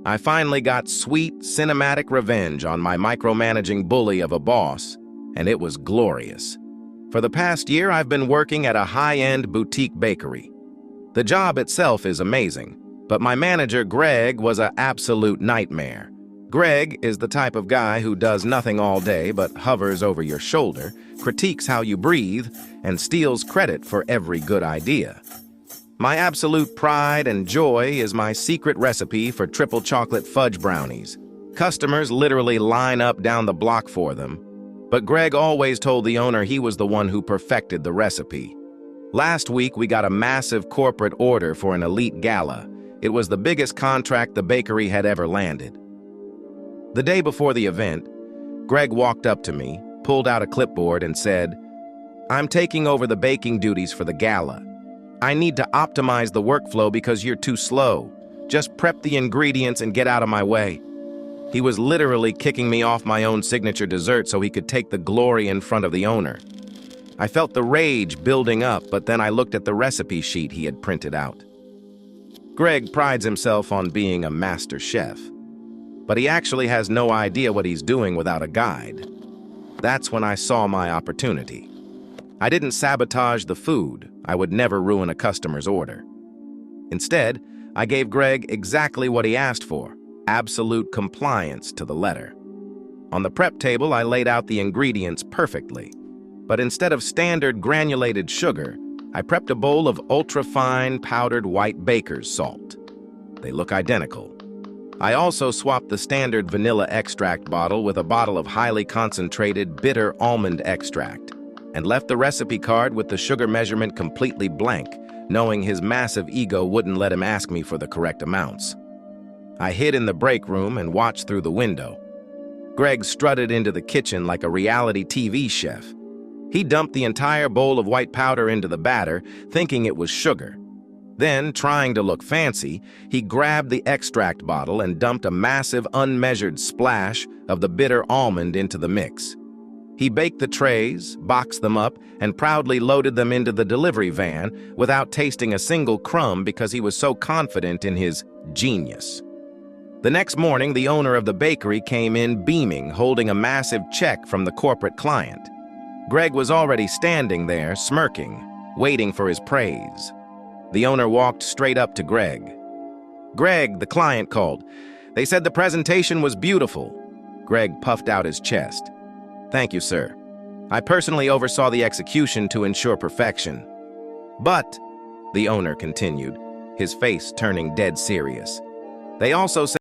I finally got sweet, cinematic revenge on my micromanaging bully of a boss, and it was glorious. For the past year, I've been working at a high-end boutique bakery. The job itself is amazing, but my manager, Greg, was an absolute nightmare. Greg is the type of guy who does nothing all day but hovers over your shoulder, critiques how you breathe, and steals credit for every good idea. My absolute pride and joy is my secret recipe for triple chocolate fudge brownies. Customers literally line up down the block for them, but Greg always told the owner he was the one who perfected the recipe. Last week, we got a massive corporate order for an elite gala. It was the biggest contract the bakery had ever landed. The day before the event, Greg walked up to me, pulled out a clipboard, and said, "I'm taking over the baking duties for the gala. I need to optimize the workflow because you're too slow. Just prep the ingredients and get out of my way." He was literally kicking me off my own signature dessert so he could take the glory in front of the owner. I felt the rage building up, but then I looked at the recipe sheet he had printed out. Greg prides himself on being a master chef, but he actually has no idea what he's doing without a guide. That's when I saw my opportunity. I didn't sabotage the food. I would never ruin a customer's order. Instead, I gave Greg exactly what he asked for, absolute compliance to the letter. On the prep table, I laid out the ingredients perfectly, but instead of standard granulated sugar, I prepped a bowl of ultra-fine powdered white baker's salt. They look identical. I also swapped the standard vanilla extract bottle with a bottle of highly concentrated bitter almond extract, and left the recipe card with the sugar measurement completely blank, knowing his massive ego wouldn't let him ask me for the correct amounts. I hid in the break room and watched through the window. Greg strutted into the kitchen like a reality TV chef. He dumped the entire bowl of white powder into the batter, thinking it was sugar. Then, trying to look fancy, he grabbed the extract bottle and dumped a massive, unmeasured splash of the bitter almond into the mix. He baked the trays, boxed them up, and proudly loaded them into the delivery van without tasting a single crumb because he was so confident in his genius. The next morning, the owner of the bakery came in beaming, holding a massive check from the corporate client. Greg was already standing there, smirking, waiting for his praise. The owner walked straight up to Greg. "Greg," the client called. "They said the presentation was beautiful." Greg puffed out his chest. "Thank you, sir. I personally oversaw the execution to ensure perfection." "But," the owner continued, his face turning dead serious, "they also said